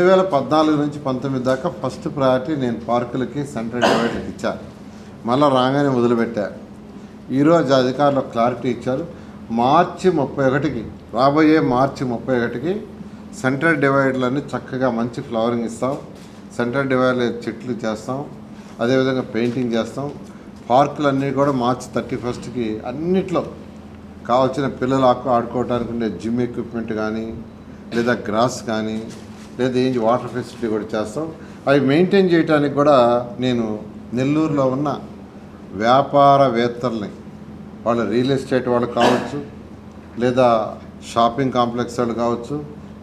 2014 నుంచి 19 దాకా first priority నేను పార్కులకి సెంట్రల్ డివైడ్లకి ఇచ్చాను. మళ్ళీ రాగానే మొదలుపెట్టా. ఈరోజు అధికారులు క్లారిటీ ఇచ్చారు. రాబోయే మార్చి 31కి సెంట్రల్ డివైడ్లన్నీ చక్కగా మంచి ఫ్లవరింగ్ ఇస్తాం. సెంట్రల్ డివైడ్లో చెట్లు చేస్తాం, అదేవిధంగా పెయింటింగ్ చేస్తాం. పార్కులన్నీ కూడా మార్చి 31కి అన్నిట్లో కావాల్సిన పిల్లలు ఆడుకోవడానికి ఉండే జిమ్ ఎక్విప్మెంట్ కానీ, లేదా గ్రాస్ కానీ, లేదా వాటర్ ఫెసిలిటీ కూడా చేస్తాం. అవి మెయింటైన్ చేయడానికి కూడా నేను నెల్లూరులో ఉన్న వ్యాపారవేత్తల్ని, వాళ్ళ రియల్ ఎస్టేట్ వాళ్ళు కావచ్చు, లేదా షాపింగ్ కాంప్లెక్స్ వాళ్ళు కావచ్చు,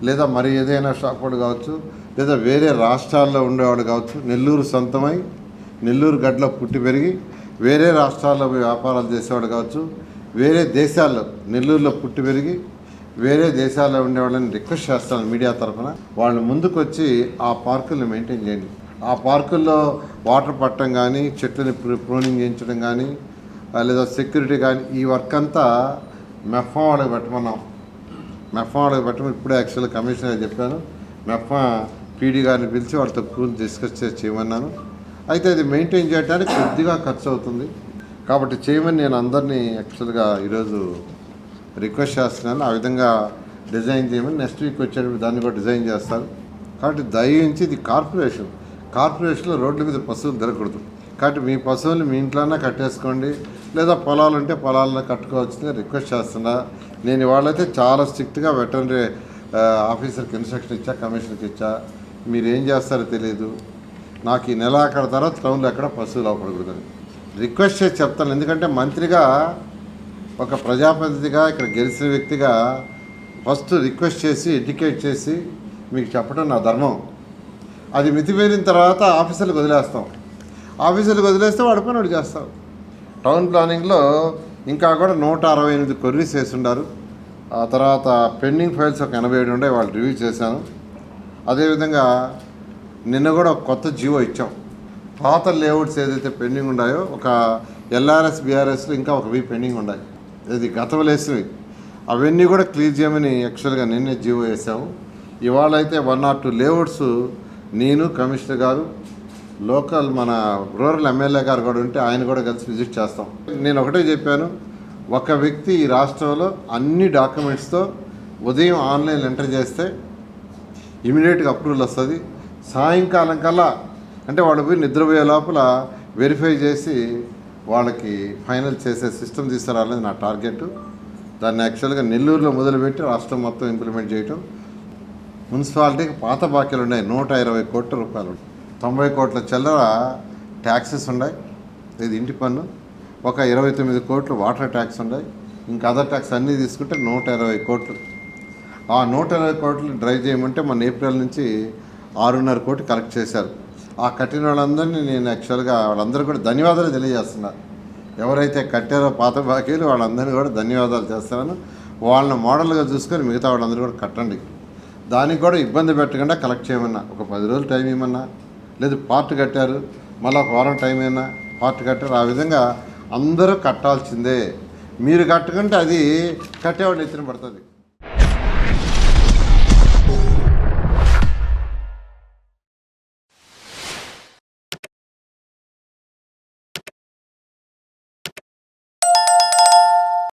లేదా మరి ఏదైనా షాప్ వాళ్ళు కావచ్చు, లేదా వేరే రాష్ట్రాల్లో ఉండేవాళ్ళు కావచ్చు, నెల్లూరు సొంతమై నెల్లూరు గడ్డలో పుట్టి పెరిగి వేరే రాష్ట్రాల్లో వ్యాపారాలు చేసేవాళ్ళు కావచ్చు, వేరే దేశాల్లో నెల్లూరులో పుట్టి పెరిగి వేరే దేశాల్లో ఉండేవాళ్ళని రిక్వెస్ట్ చేస్తాను మీడియా తరఫున, వాళ్ళు ముందుకు వచ్చి ఆ పార్కుల్ని మెయింటైన్ చేయండి. ఆ పార్కుల్లో వాటర్ పట్టడం కానీ, చెట్లని ప్రూనింగ్ చేయించడం కానీ, లేదా సెక్యూరిటీ కానీ, ఈ వర్క్ అంతా మెఫ్మా వాళ్ళకి పెట్టమన్నాం. మెఫ్మా వాళ్ళకి పెట్టమని ఇప్పుడే యాక్చువల్గా కమిషనర్ చెప్పాను. మెఫ్మా పీడీ గారిని పిలిచి వాళ్ళతో డిస్కస్ చేసి చేయమన్నాను. అయితే ఇది మెయింటైన్ చేయడానికి కొద్దిగా ఖర్చు అవుతుంది కాబట్టి చేయమని నేను అందరినీ యాక్చువల్గా ఈరోజు రిక్వెస్ట్ చేస్తున్నాను. ఆ విధంగా డిజైన్ చేయమని. నెక్స్ట్ వీక్ వచ్చేటప్పుడు దాన్ని కూడా డిజైన్ చేస్తారు. కాబట్టి దయించి ఇది కార్పొరేషన్లో రోడ్ల మీద పశువులు తిరగకూడదు. కాబట్టి మీ పశువులు మీ ఇంట్లోనే కట్టేసుకోండి, లేదా పొలాలు ఉంటే పొలాల్లో కట్టుకోవచ్చుని రిక్వెస్ట్ చేస్తున్నా. నేను ఇవాళైతే చాలా స్ట్రిక్ట్గా వెటర్నరీ ఆఫీసర్కి ఇన్స్ట్రక్షన్ ఇచ్చా, కమిషనర్కి ఇచ్చా. మీరు ఏం చేస్తారో తెలియదు. నాకు ఈ నెలాఖరు తర్వాత టౌన్లో ఎక్కడ పశువులు అవపడకూడదని రిక్వెస్ట్ చేసి చెప్తాను. ఎందుకంటే మంత్రిగా, ఒక ప్రజాప్రతినిధిగా, ఇక్కడ గెలిచిన వ్యక్తిగా ఫస్ట్ రిక్వెస్ట్ చేసి ఎడ్యుకేట్ చేసి మీకు చెప్పడం నా ధర్మం. అది మితిమీరిన తర్వాత ఆఫీసర్లకు వదిలేస్తాం. ఆఫీసర్లకు వదిలేస్తే వాడి పని వాడు చేస్తాం. టౌన్ ప్లానింగ్లో ఇంకా కూడా 168 కొర్రీస్ వేసి ఉన్నారు. ఆ తర్వాత పెండింగ్ ఫైల్స్ ఒక 87 ఉండే, వాళ్ళు రివ్యూ చేశాను. అదేవిధంగా నిన్న కూడా ఒక కొత్త జీవో ఇచ్చాం. పాత లేఅవుట్స్ ఏదైతే పెండింగ్ ఉన్నాయో, ఒక ఎల్ఆర్ఎస్ బీఆర్ఎస్లో ఇంకా ఒక పెండింగ్ ఉన్నాయి, ఇది గతంలో వేసినవి, అవన్నీ కూడా క్లియర్ చేయమని యాక్చువల్గా నిన్నే జీవో వేసాము. ఇవాళ అయితే 1 or 2 లేఅవుట్స్ నేను, కమిషనర్ గారు, లోకల్ మన రూరల్ ఎమ్మెల్యే గారు కూడా ఉంటే ఆయన కూడా కలిసి విజిట్ చేస్తాం. నేను ఒకటే చెప్పాను, ఒక వ్యక్తి ఈ రాష్ట్రంలో అన్ని డాక్యుమెంట్స్తో ఉదయం ఆన్లైన్ ఎంటర్ చేస్తే ఇమీడియట్గా అప్రూవల్ వస్తుంది. సాయంకాలం కల్లా, అంటే వాళ్ళు పోయి నిద్రపోయే లోపల వెరిఫై చేసి వాళ్ళకి ఫైనల్ చేసే సిస్టమ్ తీసుకురావాలని నా టార్గెట్. దాన్ని యాక్చువల్గా నెల్లూరులో మొదలుపెట్టి రాష్ట్రం మొత్తం ఇంప్లిమెంట్ చేయటం. మున్సిపాలిటీకి పాత బాకీలు ఉన్నాయి 120 కోట్ల రూపాయలు, 90 కోట్ల చిల్లర ట్యాక్సెస్ ఉన్నాయి. ఇది ఇంటి పన్ను, ఒక 29 కోట్లు వాటర్ ట్యాక్స్ ఉన్నాయి, ఇంకా అదర్ ట్యాక్స్ అన్నీ తీసుకుంటే 120 కోట్లు. ఆ 120 కోట్లు డ్రైవ్ చేయమంటే మన ఏప్రిల్ నుంచి 6.5 కోట్లు కలెక్ట్ చేశారు. ఆ కట్టిన వాళ్ళందరినీ నేను యాక్చువల్గా వాళ్ళందరూ కూడా ధన్యవాదాలు తెలియజేస్తున్నాను. ఎవరైతే కట్టారో పాత బాకీలు వాళ్ళందరినీ కూడా ధన్యవాదాలు చేస్తున్నాను. వాళ్ళని మోడల్గా చూసుకొని మిగతా వాళ్ళందరూ కూడా కట్టండి. దానికి కూడా ఇబ్బంది పెట్టకుండా కలెక్ట్ చేయమన్నా. ఒక 10 రోజులు టైం ఇవ్వమన్నా, లేదు పార్ట్ కట్టారు మళ్ళీ ఒక వారం టైం అయినా పార్ట్ కట్టారు. ఆ విధంగా అందరూ కట్టాల్సిందే. మీరు కట్టకుంటే అది కట్టేవాళ్ళు ఎత్తున పడుతుంది.